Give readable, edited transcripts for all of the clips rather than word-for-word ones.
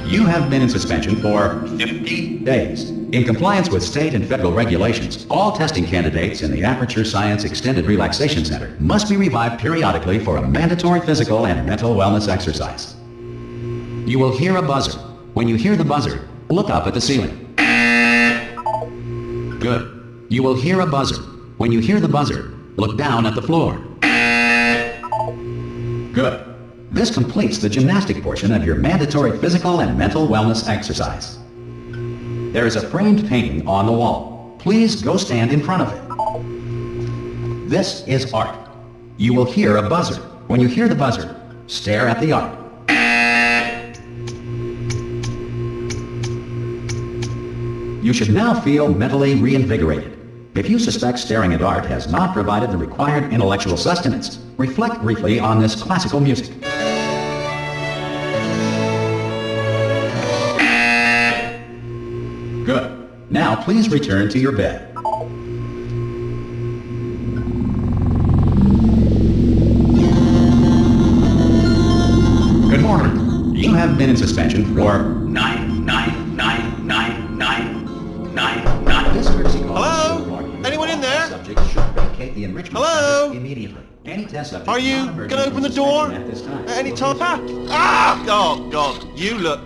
You have been in suspension for 50 days. In compliance with state and federal regulations, all testing candidates in the Aperture Science Extended Relaxation Center must be revived periodically for a mandatory physical and mental wellness exercise. You will hear a buzzer. When you hear the buzzer, look up at the ceiling. Good. You will hear a buzzer. When you hear the buzzer, look down at the floor. Good. This completes the gymnastic portion of your mandatory physical and mental wellness exercise. There is a framed painting on the wall. Please go stand in front of it. This is art. You will hear a buzzer. When you hear the buzzer, stare at the art. You should now feel mentally reinvigorated. If you suspect staring at art has not provided the required intellectual sustenance, reflect briefly on this classical music. Good. Now please return to your bed. Good morning. You have been in suspension for 9999999. Hello? Anyone in there? Subject should vacate the enrichment Hello? center immediately. Any test subject Are you non-emergent gonna open the from door suspension at this time at any will time? be- Oh God, you look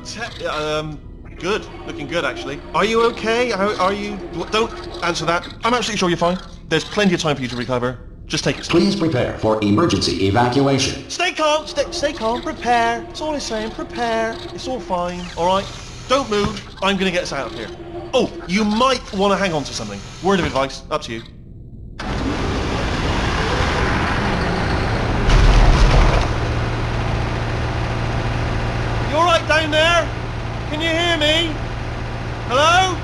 good. Looking good, actually. Are you okay? Are you? Don't answer that. I'm absolutely sure you're fine. There's plenty of time for you to recover. Just take it slow. Please prepare for emergency evacuation. Stay calm. Stay calm. Prepare. That's all it's saying. Prepare. It's all fine. All right. Don't move. I'm gonna get us out of here. Oh, you might want to hang on to something. Word of advice. Up to you. You all right down there? Can you hear me? Hello?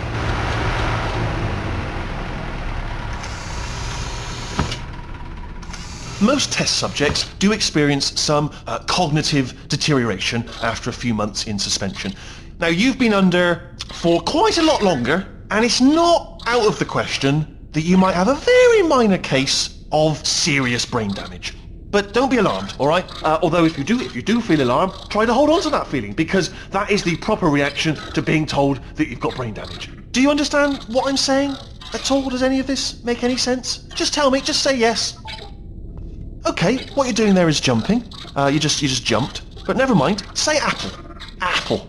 Most test subjects do experience some cognitive deterioration after a few months in suspension. Now, you've been under for quite a lot longer, and it's not out of the question that you might have a very minor case of serious brain damage. But don't be alarmed, all right? Although if you do feel alarmed, try to hold on to that feeling, because that is the proper reaction to being told that you've got brain damage. Do you understand what I'm saying at all? Does any of this make any sense? Just tell me, just say yes. Okay, what you're doing there is jumping. You just jumped. But never mind, say apple. Apple.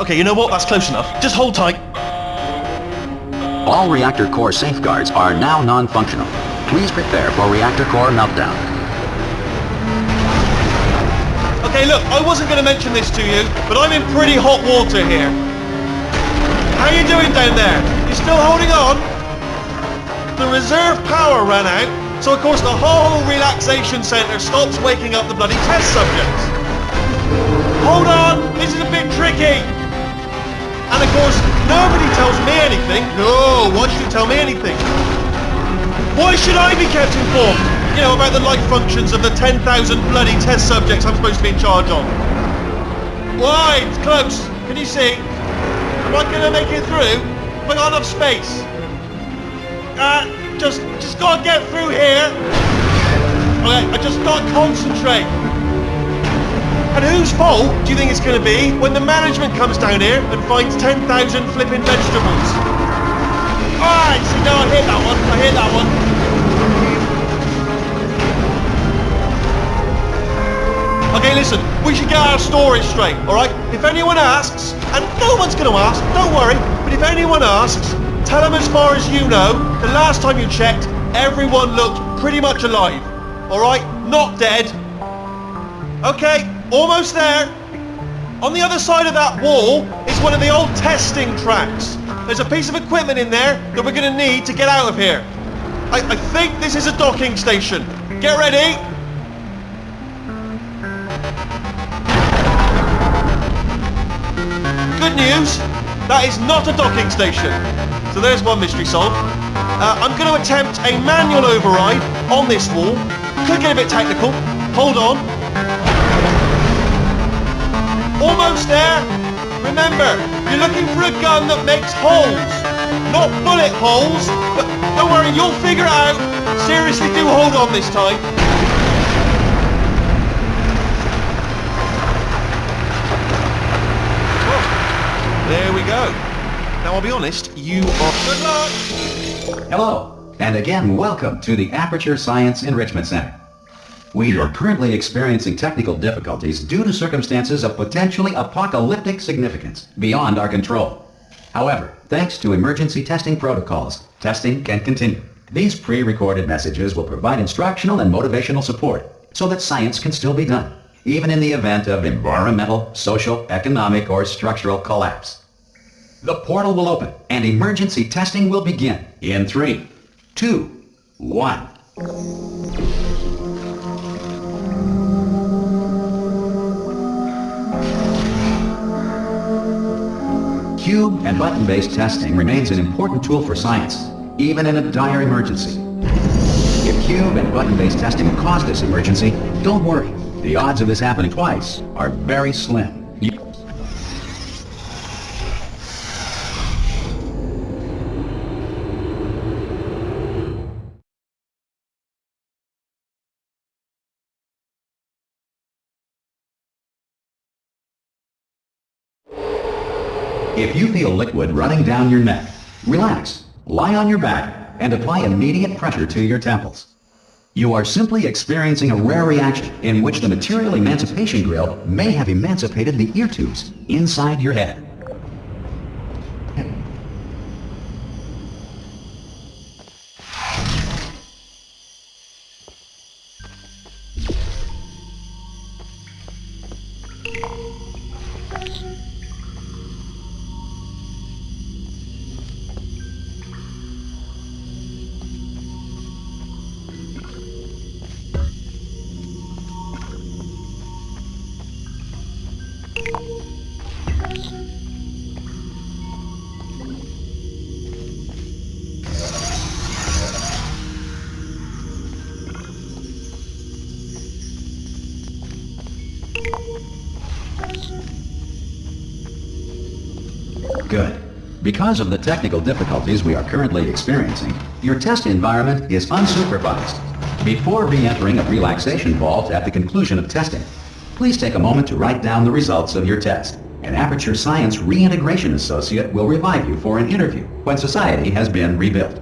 Okay, you know what? That's close enough. Just hold tight. All reactor core safeguards are now non-functional. Please prepare for reactor core meltdown. Okay, look, I wasn't going to mention this to you, but I'm in pretty hot water here. How you doing down there? You still holding on? The reserve power ran out, so of course the whole relaxation centre stops waking up the bloody test subjects. Hold on, this is a bit tricky. And of course, nobody tells me anything. No, why should you tell me anything? Why should I be kept informed? You know, about the life functions of the 10,000 bloody test subjects I'm supposed to be in charge of. Why? It's close. Can you see? Am I gonna make it through? Have I got enough space? Just gotta get through here. Okay, I just gotta concentrate. And whose fault do you think it's gonna be when the management comes down here and finds 10,000 flipping vegetables? Alright, see, now I hit that one. I hit that one. Okay, listen, we should get our story straight, alright? If anyone asks, and no one's gonna ask, don't worry, but if anyone asks, tell them as far as you know, the last time you checked, everyone looked pretty much alive. Alright? Not dead. Okay, almost there. On the other side of that wall is one of the old testing tracks. There's a piece of equipment in there that we're going to need to get out of here. I think this is a docking station. Get ready. Good news, that is not a docking station. So there's one mystery solved. I'm going to attempt a manual override on this wall. Could get a bit technical. Hold on. Almost there. Remember, you're looking for a gun that makes holes. Not bullet holes, but don't worry, you'll figure it out. Seriously, do hold on this time. Now, I'll be honest, you are... Good luck! Hello, and again welcome to the Aperture Science Enrichment Center. We are currently experiencing technical difficulties due to circumstances of potentially apocalyptic significance beyond our control. However, thanks to emergency testing protocols, testing can continue. These pre-recorded messages will provide instructional and motivational support so that science can still be done, even in the event of environmental, social, economic, or structural collapse. The portal will open and emergency testing will begin in 3, 2, 1. Cube and button-based testing remains an important tool for science, even in a dire emergency. If cube and button-based testing caused this emergency, don't worry. The odds of this happening twice are very slim. If you feel liquid running down your neck, relax, lie on your back, and apply immediate pressure to your temples. You are simply experiencing a rare reaction in which the material emancipation grill may have emancipated the ear tubes inside your head. Good. Because of the technical difficulties we are currently experiencing, your test environment is unsupervised. Before re-entering a relaxation vault at the conclusion of testing, please take a moment to write down the results of your test. An Aperture Science Reintegration Associate will revive you for an interview when society has been rebuilt.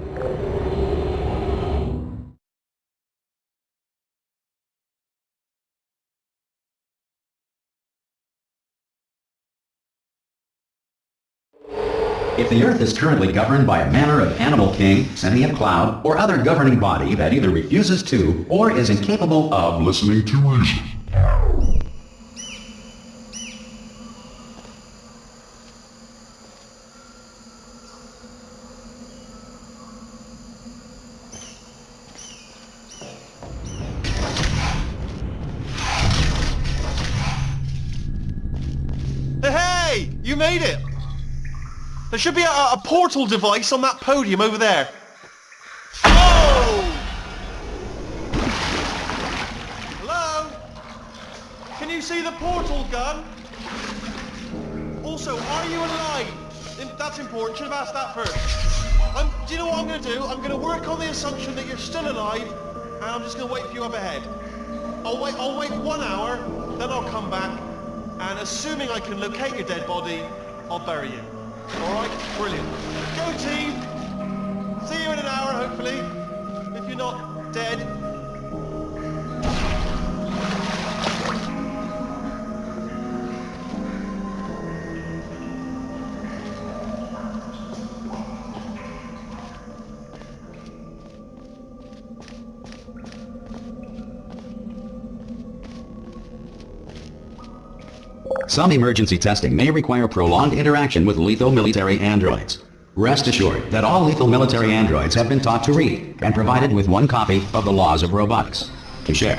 If the Earth is currently governed by a manner of animal king, sentient cloud, or other governing body that either refuses to or is incapable of listening to reason. Hey! You made it! There should be a portal device on that podium over there. Oh! Hello? Can you see the portal gun? Also, are you alive? That's important. Should have asked that first. Do you know what I'm going to do? I'm going to work on the assumption that you're still alive, and I'm just going to wait for you up ahead. I'll wait 1 hour, then I'll come back, and assuming I can locate your dead body, I'll bury you. Alright, brilliant. Go team! See you in an hour, hopefully. If you're not dead. Some emergency testing may require prolonged interaction with lethal military androids. Rest assured that all lethal military androids have been taught to read and provided with 1 copy of the Laws of Robotics to share.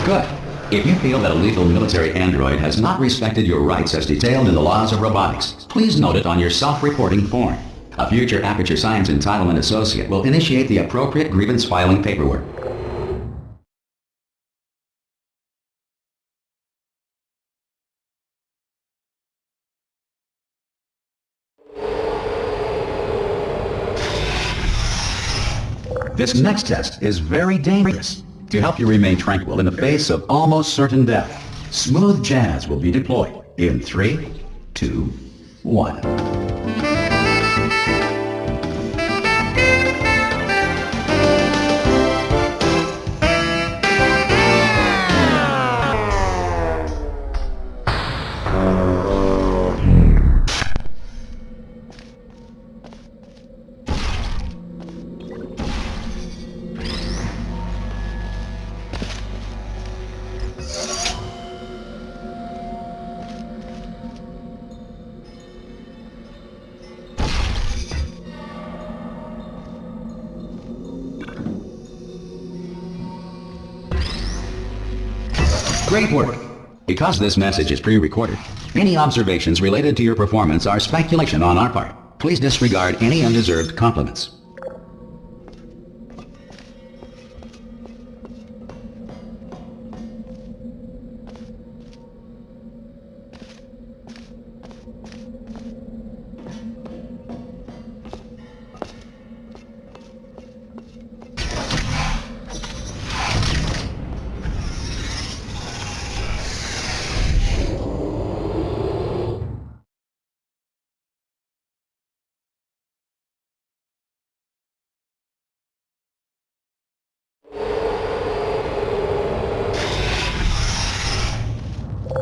Good. If you feel that a lethal military android has not respected your rights as detailed in the Laws of Robotics, please note it on your self-reporting form. A future Aperture Science Entitlement Associate will initiate the appropriate grievance filing paperwork. This next test is very dangerous. To help you remain tranquil in the face of almost certain death, smooth jazz will be deployed in 3, 2, 1. Great work. Because this message is pre-recorded, any observations related to your performance are speculation on our part. Please disregard any undeserved compliments.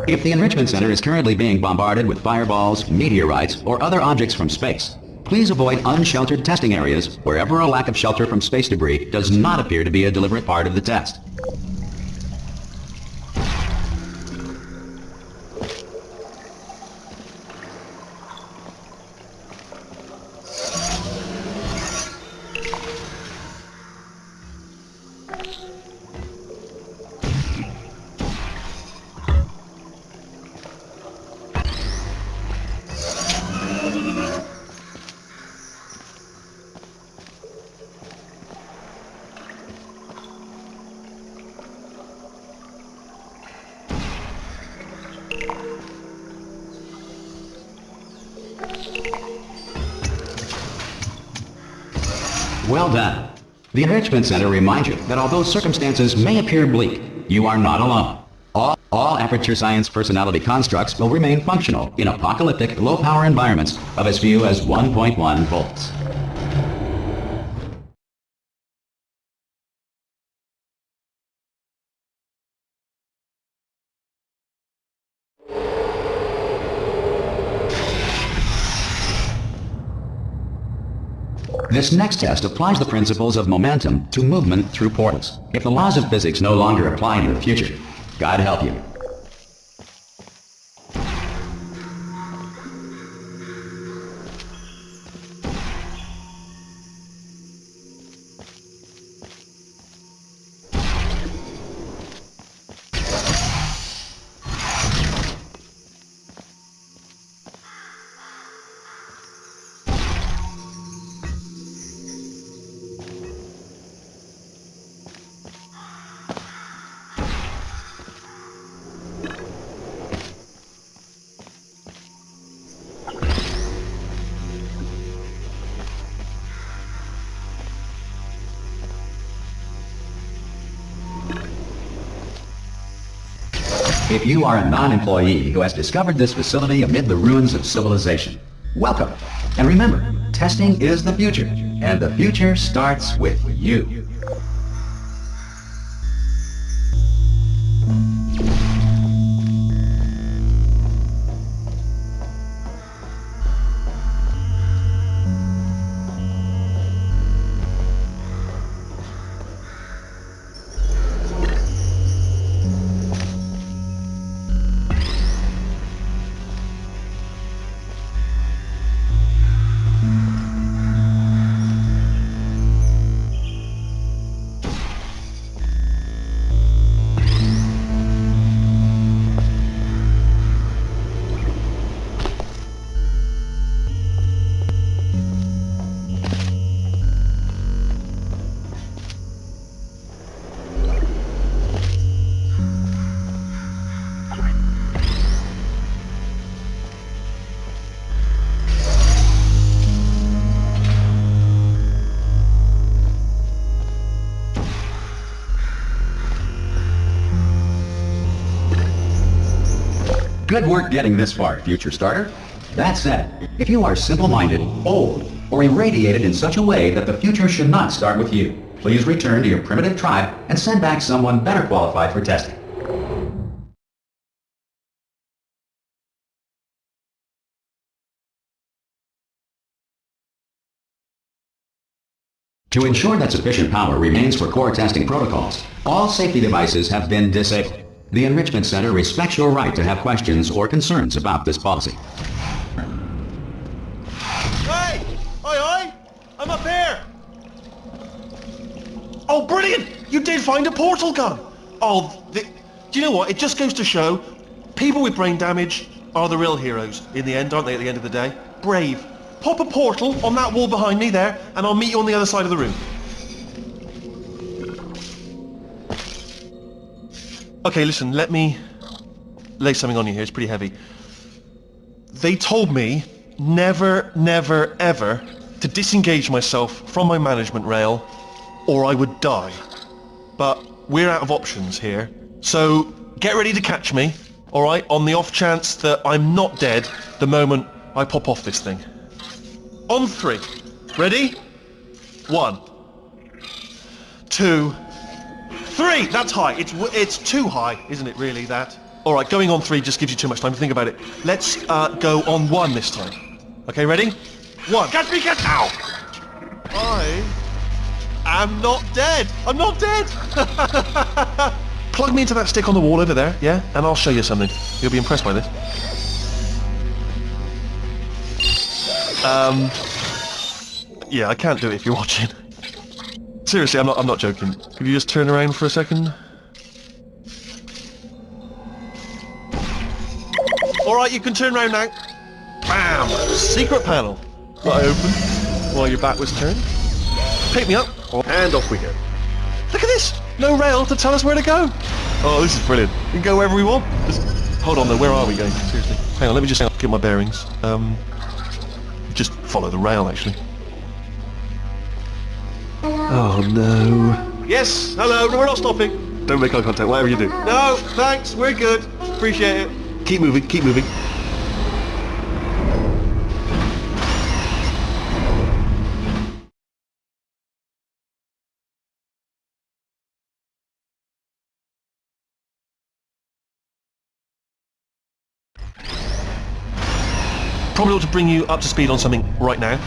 If the Enrichment Center is currently being bombarded with fireballs, meteorites, or other objects from space, please avoid unsheltered testing areas wherever a lack of shelter from space debris does not appear to be a deliberate part of the test. Well done. The Enrichment Center reminds you that although circumstances may appear bleak, you are not alone. All Aperture Science personality constructs will remain functional in apocalyptic, low-power environments of as few as 1.1 volts. This next test applies the principles of momentum to movement through portals. If the laws of physics no longer apply in the future, God help you. If you are a non-employee who has discovered this facility amid the ruins of civilization, welcome. And remember, testing is the future, and the future starts with you. Good work getting this far, future starter. That said, if you are simple-minded, old, or irradiated in such a way that the future should not start with you, please return to your primitive tribe and send back someone better qualified for testing. To ensure that sufficient power remains for core testing protocols, all safety devices have been disabled. The Enrichment Center respects your right to have questions or concerns about this policy. Hey! Oi! I'm up here! Oh, brilliant! You did find a portal gun! Oh, Do you know what? It just goes to show, people with brain damage are the real heroes in the end, aren't they, at the end of the day? Brave. Pop a portal on that wall behind me there, and I'll meet you on the other side of the room. Okay, listen, let me lay something on you here. It's pretty heavy. They told me never, never, ever to disengage myself from my management rail, or I would die. But we're out of options here. So get ready to catch me, alright, on the off chance that I'm not dead the moment I pop off this thing. On 3. Ready? 1, 2, 3! That's high. It's too high, isn't it, really, that? Alright, going on 3 just gives you too much time to think about it. Let's go on 1 this time. Okay, ready? 1. Catch me, catch... Ow! I'm not dead! I'm not dead! Plug me into that stick on the wall over there, yeah? And I'll show you something. You'll be impressed by this. Yeah, I can't do it if you're watching. Seriously, I'm not joking. Could you just turn around for a second? Alright, you can turn around now. Bam! Secret panel. That I opened while your back was turned. Pick me up, and off we go. Look at this! No rail to tell us where to go! Oh, this is brilliant. We can go wherever we want. Just hold on though, where are we going? Seriously. Hang on, let me just get my bearings. Just follow the rail, actually. Oh no. Yes, hello, no, we're not stopping. Don't make eye contact, whatever you do. No, thanks, we're good. Appreciate it. Keep moving, keep moving. Probably ought to bring you up to speed on something right now.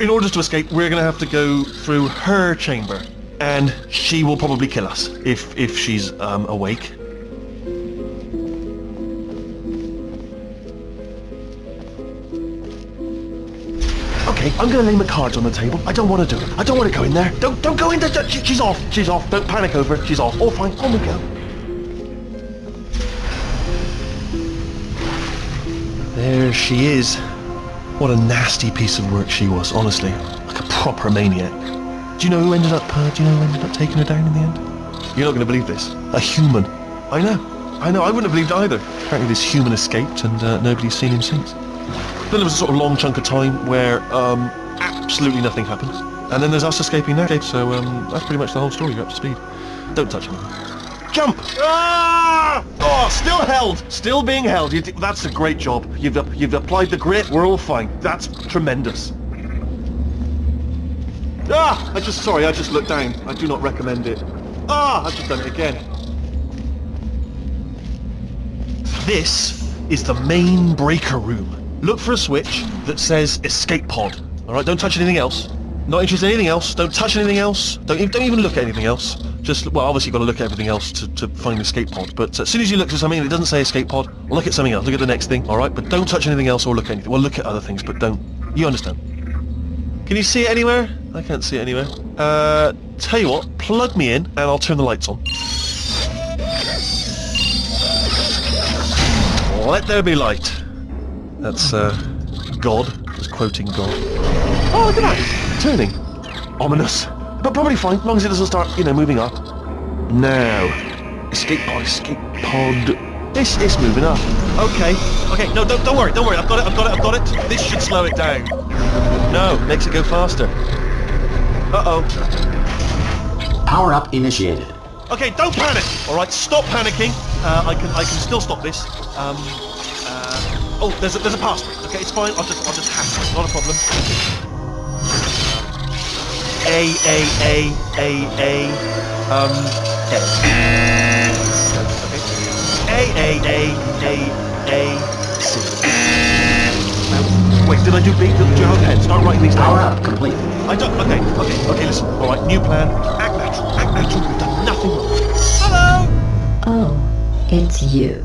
In order to escape, we're going to have to go through her chamber, and she will probably kill us if she's awake. Okay, I'm going to lay my cards on the table. I don't want to do it. I don't want to go in there. Don't go in there. She's off. She's off. Don't panic over her. She's off. All fine. On we go. There she is. What a nasty piece of work she was, honestly. Like a proper maniac. Do you know who ended up taking her down in the end? You're not going to believe this. A human. I know. I wouldn't have believed either. Apparently this human escaped and nobody's seen him since. Then there was a sort of long chunk of time where absolutely nothing happened. And then there's us escaping now. So that's pretty much the whole story. You're up to speed. Don't touch me. Jump! Ah! Oh, still held. Still being held. That's a great job. You've applied the grit. We're all fine. That's tremendous. Ah! I just looked down. I do not recommend it. Ah! I've just done it again. This is the main breaker room. Look for a switch that says escape pod. Alright, don't touch anything else. Not interested in anything else. Don't touch anything else. Don't even look at anything else. Just, well, obviously you've got to look at everything else to find the escape pod. But as soon as you look at something and it doesn't say escape pod, look at something else. Look at the next thing, alright? But don't touch anything else or look at anything. Well, look at other things, but don't. You understand. Can you see it anywhere? I can't see it anywhere. Tell you what, plug me in and I'll turn the lights on. Let there be light. That's, God. Just quoting God. Oh, look at that! Turning. Ominous. But probably fine, as long as it doesn't start, moving up. Now. Escape pod, escape pod. It's moving up. Okay. Okay, no, don't worry, I've got it. This should slow it down. No, makes it go faster. Uh-oh. Power up initiated. Okay, don't panic! Alright, stop panicking. I can still stop this. Oh, there's a password. Okay, it's fine. I'll just hack it. Not a problem. A. C. Wait, did I do B? Do you have a pen? Start writing these down. Power up complete. I don't. Okay. Listen. All right, new plan. Act natural. We've done nothing wrong. Hello. Oh, it's you.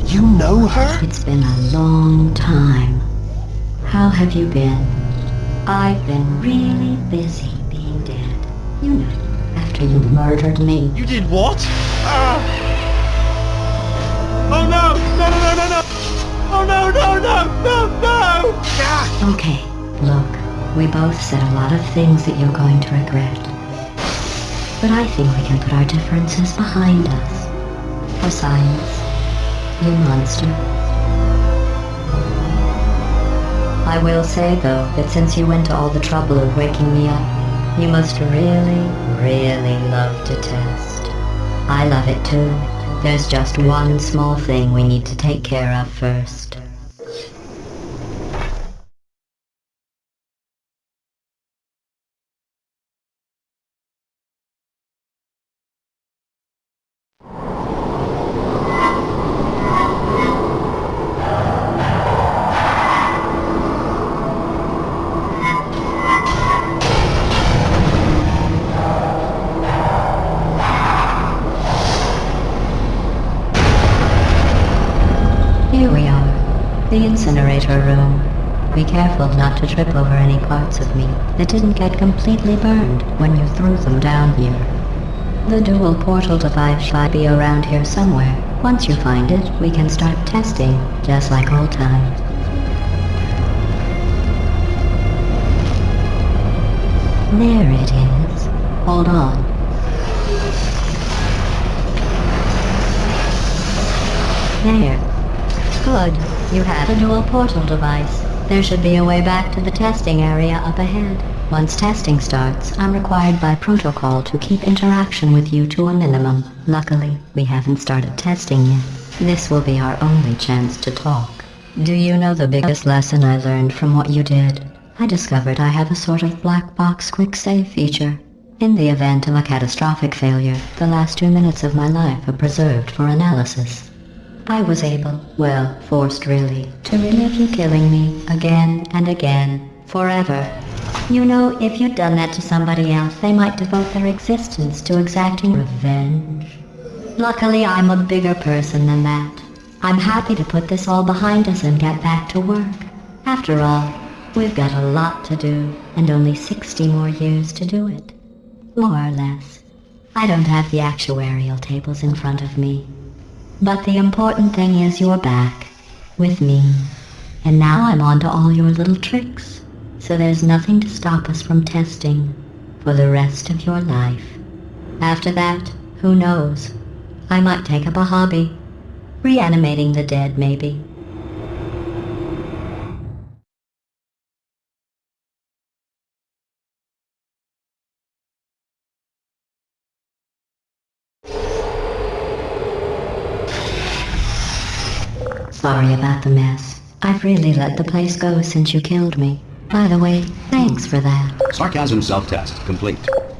You know her? It's been a long time. How have you been? I've been really busy being dead. You know, after you murdered me. You did what? Oh no! No, no, no, no, no! Oh no, no, no, no, no! Ah! Okay, look, we both said a lot of things that you're going to regret. But I think we can put our differences behind us. For science, you monster. I will say, though, that since you went to all the trouble of waking me up, you must really, really love to test. I love it too. There's just one small thing we need to take care of first. Here we are, the incinerator room. Be careful not to trip over any parts of me that didn't get completely burned when you threw them down here. The dual portal device should be around here somewhere. Once you find it, we can start testing, just like old times. There it is. Hold on. There. Good. You have a dual portal device. There should be a way back to the testing area up ahead. Once testing starts, I'm required by protocol to keep interaction with you to a minimum. Luckily, we haven't started testing yet. This will be our only chance to talk. Do you know the biggest lesson I learned from what you did? I discovered I have a sort of black box quick save feature. In the event of a catastrophic failure, the last 2 minutes of my life are preserved for analysis. I was able, well, forced really, to relive you killing me again and again, forever. You know, if you'd done that to somebody else, they might devote their existence to exacting revenge. Luckily, I'm a bigger person than that. I'm happy to put this all behind us and get back to work. After all, we've got a lot to do, and only 60 more years to do it. More or less. I don't have the actuarial tables in front of me. But the important thing is you're back, with me. And now I'm on to all your little tricks, so there's nothing to stop us from testing for the rest of your life. After that, who knows? I might take up a hobby. Reanimating the dead, maybe. Sorry about the mess. I've really let the place go since you killed me. By the way, thanks for that. Sarcasm self-test complete.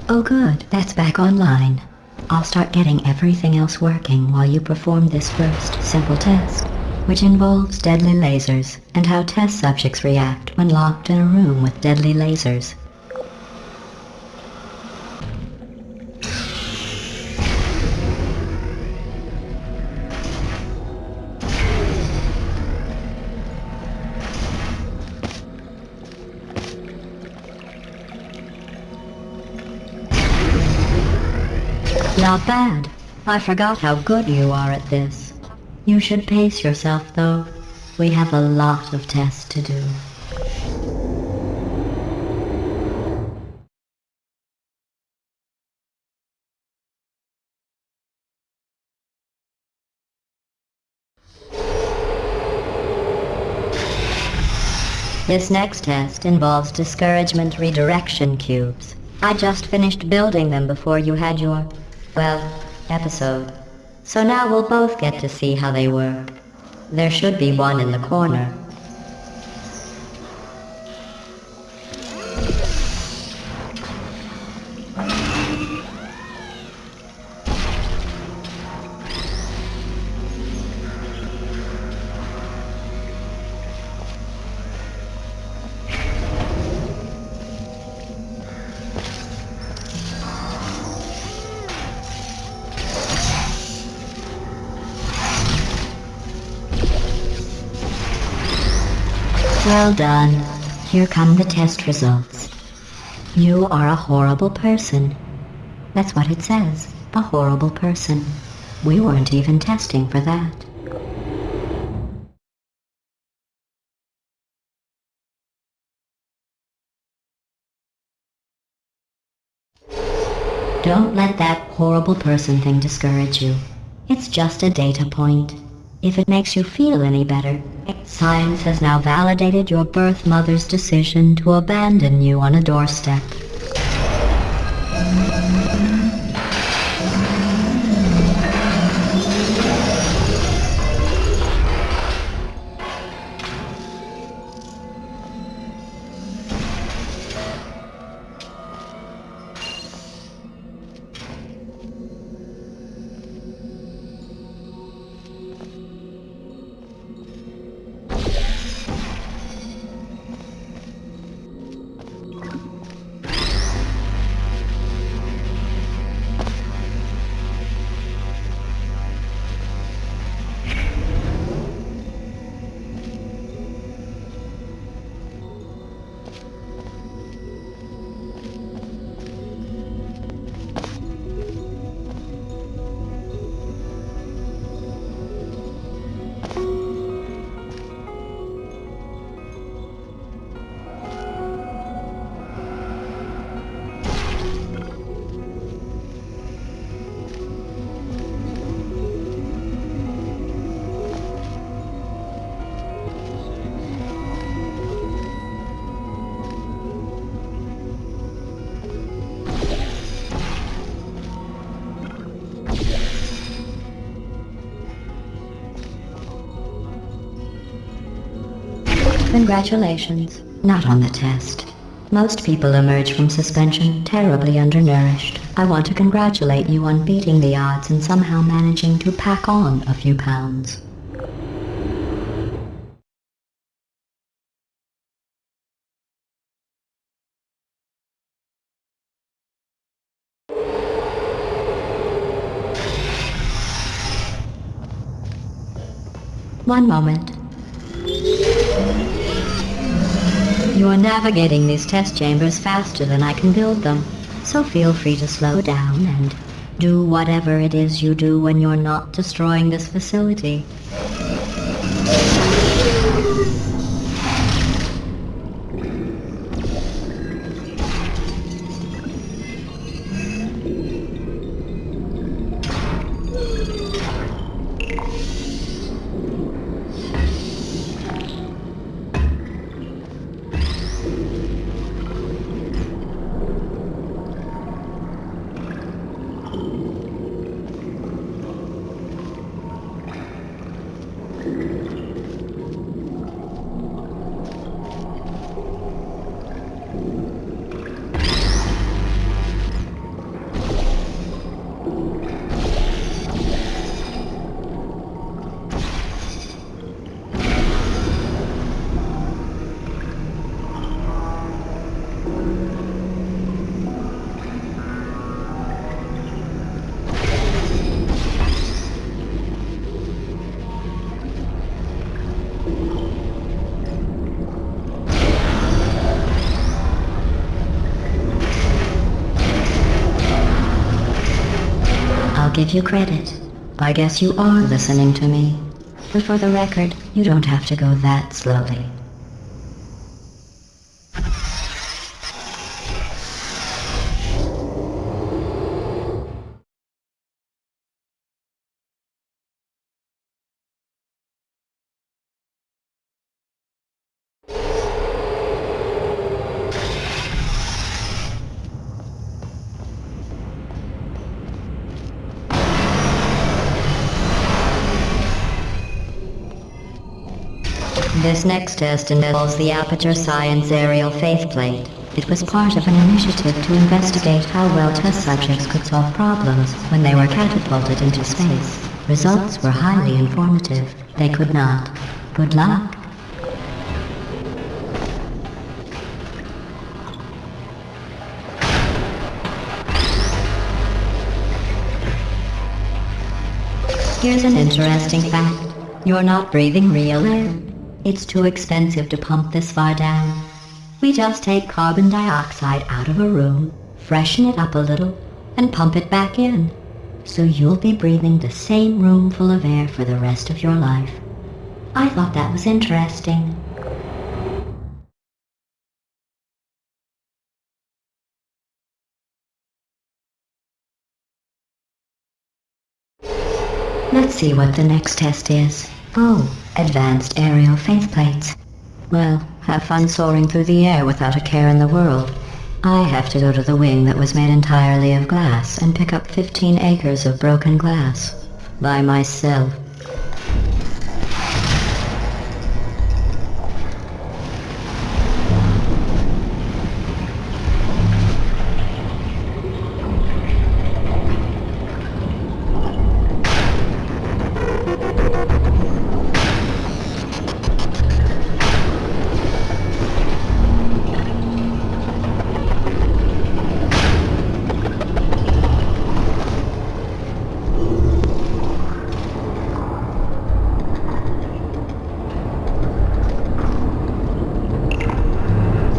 Oh good, that's back online. I'll start getting everything else working while you perform this first simple test, which involves deadly lasers and how test subjects react when locked in a room with deadly lasers. Not bad. I forgot how good you are at this. You should pace yourself, though. We have a lot of tests to do. This next test involves discouragement redirection cubes. I just finished building them before you had your, well, episode. So now we'll both get to see how they work. There should be one in the corner. Well done. Here come the test results. You are a horrible person. That's what it says. A horrible person. We weren't even testing for that. Don't let that horrible person thing discourage you. It's just a data point. If it makes you feel any better, science has now validated your birth mother's decision to abandon you on a doorstep. Congratulations. Not on the test. Most people emerge from suspension terribly undernourished. I want to congratulate you on beating the odds and somehow managing to pack on a few pounds. One moment. You are navigating these test chambers faster than I can build them, so feel free to slow down and do whatever it is you do when you're not destroying this facility. Give you credit. I guess you are listening to me. But for the record, you don't have to go that slowly. This next test involves the Aperture Science Aerial Faceplate. It was part of an initiative to investigate how well test subjects could solve problems when they were catapulted into space. Results were highly informative. They could not. Good luck. Here's an interesting fact. You're not breathing real air. It's too expensive to pump this far down. We just take carbon dioxide out of a room, freshen it up a little, and pump it back in. So you'll be breathing the same room full of air for the rest of your life. I thought that was interesting. Let's see what the next test is. Oh, advanced aerial faceplates. Well, have fun soaring through the air without a care in the world. I have to go to the wing that was made entirely of glass and pick up 15 acres of broken glass. By myself.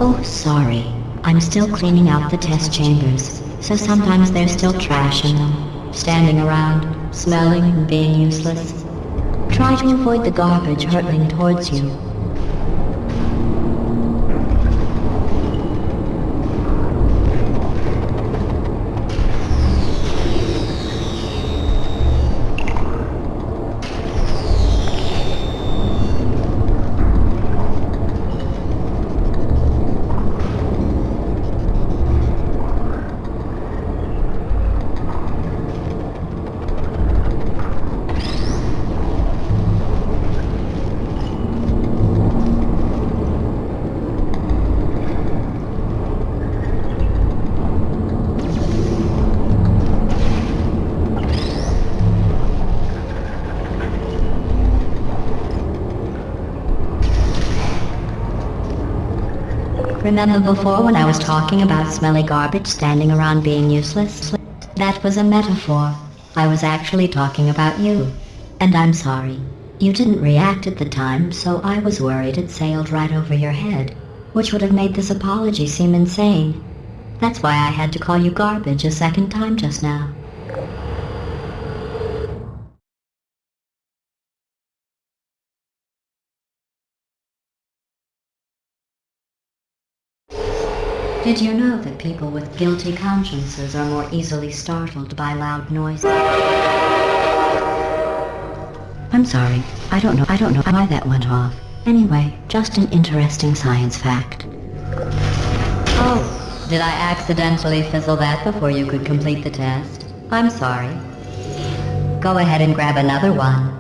Oh, sorry. I'm still cleaning out the test chambers, so sometimes there's still trash in them, standing around, smelling and being useless. Try to avoid the garbage hurtling towards you. Remember before when I was talking about smelly garbage standing around being useless? That was a metaphor. I was actually talking about you. And I'm sorry. You didn't react at the time, so I was worried it sailed right over your head, which would have made this apology seem insane. That's why I had to call you garbage a second time just now. Did you know that people with guilty consciences are more easily startled by loud noises? I'm sorry. I don't know why that went off. Anyway, just an interesting science fact. Oh, did I accidentally fizzle that before you could complete the test? I'm sorry. Go ahead and grab another one.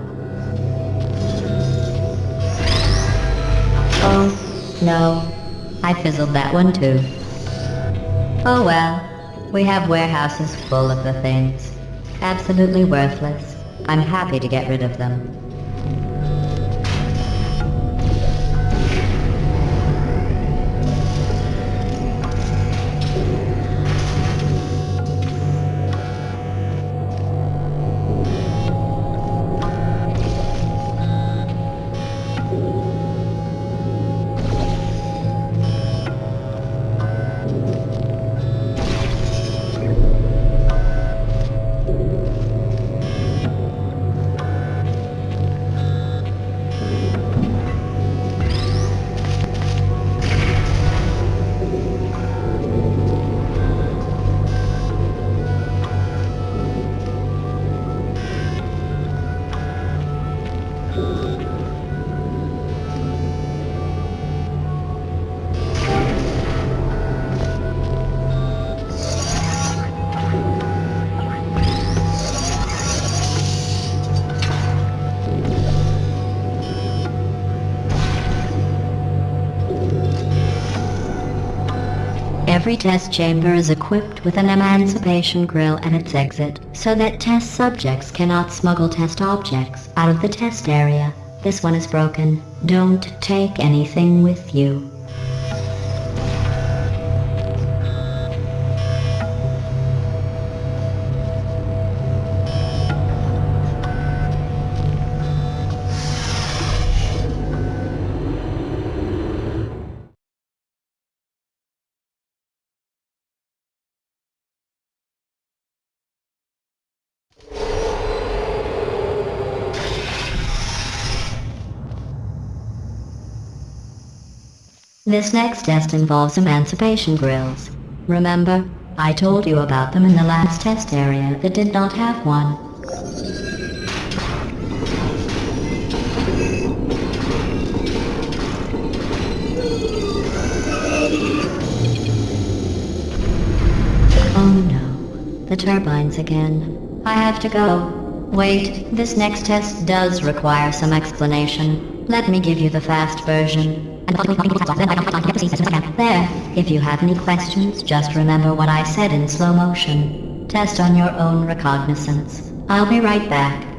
Oh, no. I fizzled that one too. Oh well, we have warehouses full of the things. Absolutely worthless. I'm happy to get rid of them. Every test chamber is equipped with an emancipation grill at its exit, so that test subjects cannot smuggle test objects out of the test area. This one is broken. Don't take anything with you. This next test involves emancipation grills. Remember, I told you about them in the last test area that did not have one. Oh no, the turbines again. I have to go. Wait, this next test does require some explanation. Let me give you the fast version. There, if you have any questions, just remember what I said in slow motion. Test on your own recognizance. I'll be right back.